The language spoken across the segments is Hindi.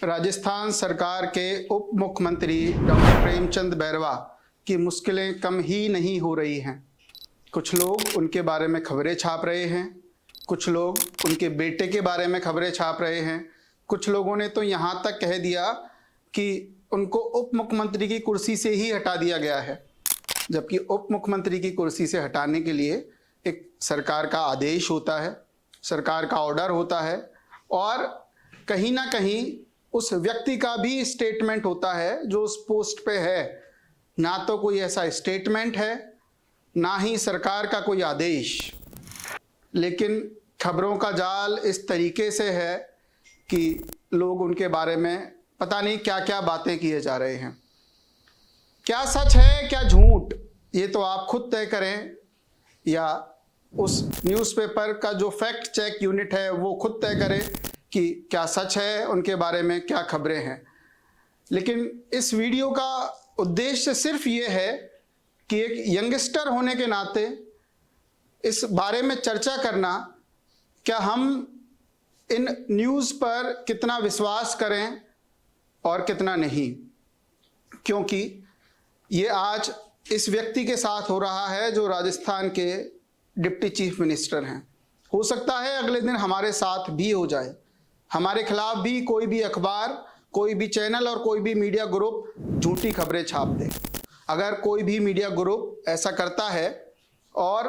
राजस्थान सरकार के उप मुख्यमंत्री डॉक्टर प्रेमचंद बैरवा की मुश्किलें कम ही नहीं हो रही हैं। कुछ लोग उनके बारे में खबरें छाप रहे हैं, कुछ लोग उनके बेटे के बारे में खबरें छाप रहे हैं, कुछ लोगों ने तो यहाँ तक कह दिया कि उनको उप मुख्यमंत्री की कुर्सी से ही हटा दिया गया है, जबकि उप मुख्यमंत्री की कुर्सी से हटाने के लिए एक सरकार का आदेश होता है, सरकार का ऑर्डर होता है और कहीं ना कहीं उस व्यक्ति का भी स्टेटमेंट होता है जो उस पोस्ट पे है। ना तो कोई ऐसा स्टेटमेंट है, ना ही सरकार का कोई आदेश, लेकिन खबरों का जाल इस तरीके से है कि लोग उनके बारे में पता नहीं क्या क्या बातें किए जा रहे हैं। क्या सच है क्या झूठ, ये तो आप खुद तय करें, या उस न्यूज़पेपर का जो फैक्ट चेक यूनिट है वो खुद तय करे कि क्या सच है, उनके बारे में क्या खबरें हैं। लेकिन इस वीडियो का उद्देश्य सिर्फ ये है कि एक यंगस्टर होने के नाते इस बारे में चर्चा करना, क्या हम इन न्यूज़ पर कितना विश्वास करें और कितना नहीं, क्योंकि ये आज इस व्यक्ति के साथ हो रहा है जो राजस्थान के डिप्टी चीफ मिनिस्टर हैं। हो सकता है अगले दिन हमारे साथ भी हो जाए, हमारे खिलाफ भी कोई भी अखबार, कोई भी चैनल और कोई भी मीडिया ग्रुप झूठी खबरें छाप दे। अगर कोई भी मीडिया ग्रुप ऐसा करता है और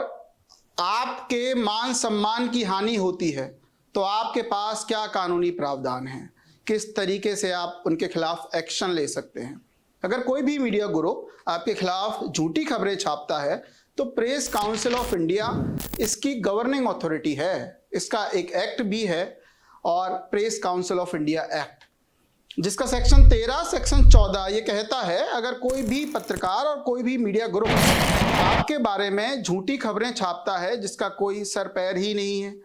आपके मान सम्मान की हानि होती है तो आपके पास क्या कानूनी प्रावधान है, किस तरीके से आप उनके खिलाफ एक्शन ले सकते हैं। अगर कोई भी मीडिया ग्रुप आपके खिलाफ झूठी खबरें छापता है तो प्रेस काउंसिल ऑफ इंडिया इसकी गवर्निंग अथॉरिटी है, इसका एक एक्ट भी है और press council of India act, जिसका सेक्शन 13 सेक्शन 14 ये कहता है अगर कोई भी पत्रकार और कोई भी मीडिया ग्रुप आपके बारे में झूठी खबरें छापता है जिसका कोई सर पैर ही नहीं है,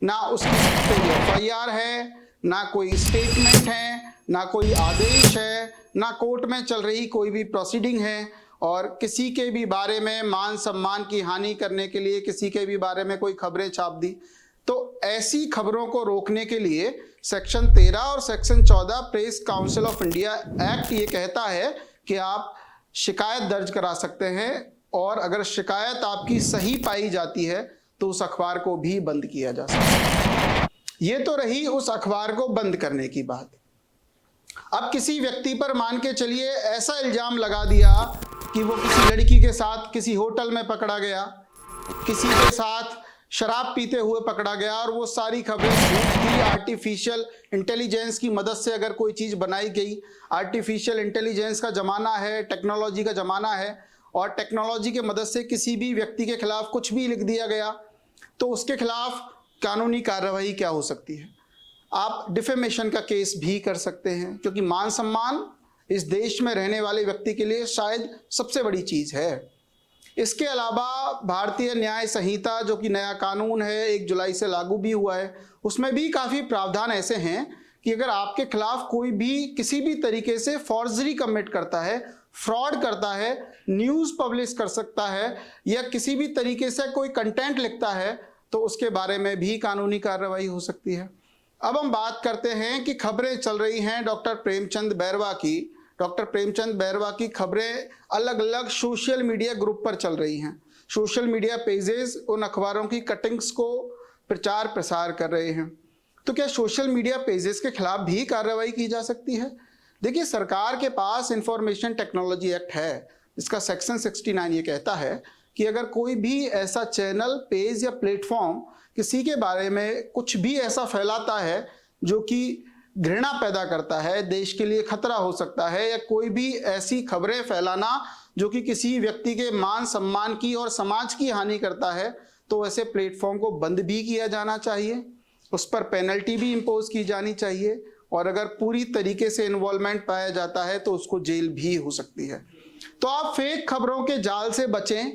ना उसकी एफआईआर है, ना कोई स्टेटमेंट है, ना कोई आदेश है, ना कोर्ट में चल रही कोई भी प्रोसीडिंग है, और किसी के भी बारे में मान सम्मान की हानि करने के लिए किसी के भी बारे में कोई खबरें छाप दी, तो ऐसी खबरों को रोकने के लिए सेक्शन 13 और section 14 press council of India act ये कहता है कि आप शिकायत दर्ज करा सकते हैं, और अगर शिकायत आपकी सही पाई जाती है तो उस अखबार को भी बंद किया जा सकता है। ये तो रही उस अखबार को बंद करने की बात। अब किसी व्यक्ति पर मान के चलिए ऐसा इल्जाम लगा दिया कि वो किसी लड़की के साथ किसी होटल में पकड़ा गया, किसी के साथ शराब पीते हुए पकड़ा गया, और वो सारी खबरें झूठ थी। आर्टिफिशियल इंटेलिजेंस की मदद से अगर कोई चीज़ बनाई गई, आर्टिफिशियल इंटेलिजेंस का ज़माना है, टेक्नोलॉजी का ज़माना है, और टेक्नोलॉजी के मदद से किसी भी व्यक्ति के खिलाफ कुछ भी लिख दिया गया तो उसके खिलाफ कानूनी कार्रवाई क्या हो सकती है। आप डिफेमेशन का केस भी कर सकते हैं, क्योंकि मान सम्मान इस देश में रहने वाले व्यक्ति के लिए शायद सबसे बड़ी चीज़ है। इसके अलावा भारतीय न्याय संहिता जो कि नया कानून है 1 जुलाई से लागू भी हुआ है, उसमें भी काफ़ी प्रावधान ऐसे हैं कि अगर आपके खिलाफ कोई भी किसी भी तरीके से फॉर्जरी कमिट करता है, फ्रॉड करता है, न्यूज़ पब्लिश कर सकता है, या किसी भी तरीके से कोई कंटेंट लिखता है, तो उसके बारे में भी कानूनी कार्रवाई हो सकती है। अब हम बात करते हैं कि खबरें चल रही हैं डॉक्टर प्रेमचंद बैरवा की। डॉक्टर प्रेमचंद बैरवा की खबरें अलग अलग सोशल मीडिया ग्रुप पर चल रही हैं। सोशल मीडिया पेजेस उन अखबारों की कटिंग्स को प्रचार प्रसार कर रहे हैं। तो क्या सोशल मीडिया पेजेस के खिलाफ भी कार्रवाई की जा सकती है? देखिए, सरकार के पास इंफॉर्मेशन टेक्नोलॉजी एक्ट है, इसका सेक्शन 69 ये कहता है कि अगर कोई भी ऐसा चैनल, पेज या प्लेटफॉर्म किसी के बारे में कुछ भी ऐसा फैलाता है जो कि घृणा पैदा करता है, देश के लिए खतरा हो सकता है, या कोई भी ऐसी खबरें फैलाना जो कि किसी व्यक्ति के मान सम्मान की और समाज की हानि करता है, तो ऐसे प्लेटफॉर्म को बंद भी किया जाना चाहिए, उस पर पेनल्टी भी इम्पोज की जानी चाहिए, और अगर पूरी तरीके से इन्वॉल्वमेंट पाया जाता है तो उसको जेल भी हो सकती है। तो आप फेक खबरों के जाल से बचें,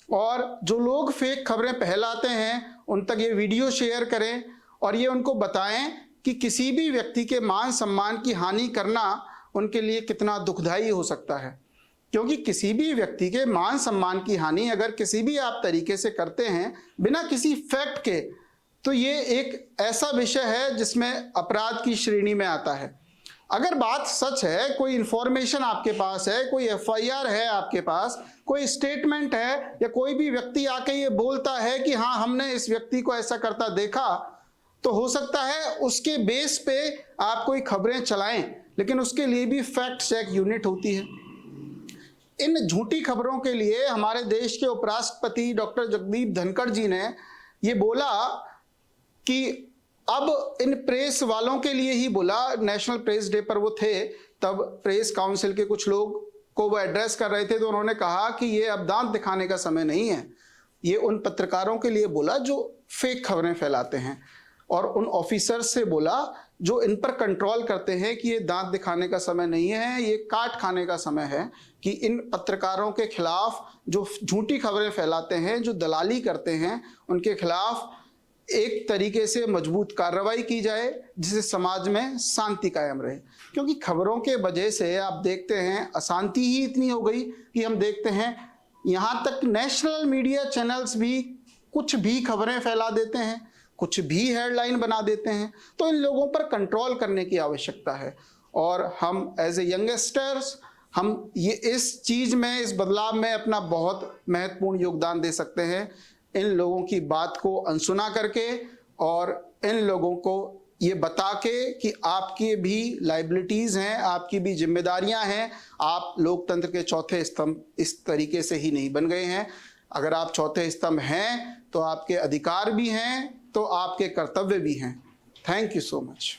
और जो लोग फेक खबरें फैलाते हैं उन तक ये वीडियो शेयर करें और ये उनको बताएं कि किसी भी व्यक्ति के मान सम्मान की हानि करना उनके लिए कितना दुखदाई हो सकता है। क्योंकि किसी भी व्यक्ति के मान सम्मान की हानि अगर किसी भी आप तरीके से करते हैं बिना किसी फैक्ट के, तो ये एक ऐसा विषय है जिसमें अपराध की श्रेणी में आता है। अगर बात सच है, कोई इंफॉर्मेशन आपके पास है, कोई एफआईआर है आपके पास, कोई स्टेटमेंट है, या कोई भी व्यक्ति आके ये बोलता है कि हाँ हमने इस व्यक्ति को ऐसा करता देखा, तो हो सकता है उसके बेस पे आप कोई खबरें चलाएं, लेकिन उसके लिए भी फैक्ट चेक यूनिट होती है। इन झूठी खबरों के लिए हमारे देश के उपराष्ट्रपति डॉक्टर जगदीप धनखड़ जी ने ये बोला कि अब इन प्रेस वालों के लिए ही बोला, नेशनल प्रेस डे पर वो थे, तब प्रेस काउंसिल के कुछ लोग को वो एड्रेस कर रहे थे, तो उन्होंने कहा कि ये अब दांत दिखाने का समय नहीं है। ये उन पत्रकारों के लिए बोला जो फेक खबरें फैलाते हैं, और उन ऑफिसर्स से बोला जो इन पर कंट्रोल करते हैं कि ये दांत दिखाने का समय नहीं है, ये काट खाने का समय है, कि इन पत्रकारों के खिलाफ जो झूठी खबरें फैलाते हैं, जो दलाली करते हैं, उनके खिलाफ एक तरीके से मजबूत कार्रवाई की जाए, जिससे समाज में शांति कायम रहे। क्योंकि खबरों के वजह से आप देखते हैं अशांति ही इतनी हो गई कि हम देखते हैं यहाँ तक नेशनल मीडिया चैनल्स भी कुछ भी खबरें फैला देते हैं, कुछ भी हेडलाइन बना देते हैं। तो इन लोगों पर कंट्रोल करने की आवश्यकता है, और हम एज ए यंगस्टर्स हम ये इस चीज में, इस बदलाव में अपना बहुत महत्वपूर्ण योगदान दे सकते हैं, इन लोगों की बात को अनसुना करके और इन लोगों को ये बता के कि आपकी भी लाइबिलिटीज हैं, आपकी भी जिम्मेदारियां हैं, आप लोकतंत्र के चौथे स्तंभ इस तरीके से ही नहीं बन गए हैं। अगर आप चौथे स्तंभ हैं तो आपके अधिकार भी हैं, तो आपके कर्तव्य भी हैं। Thank you so much.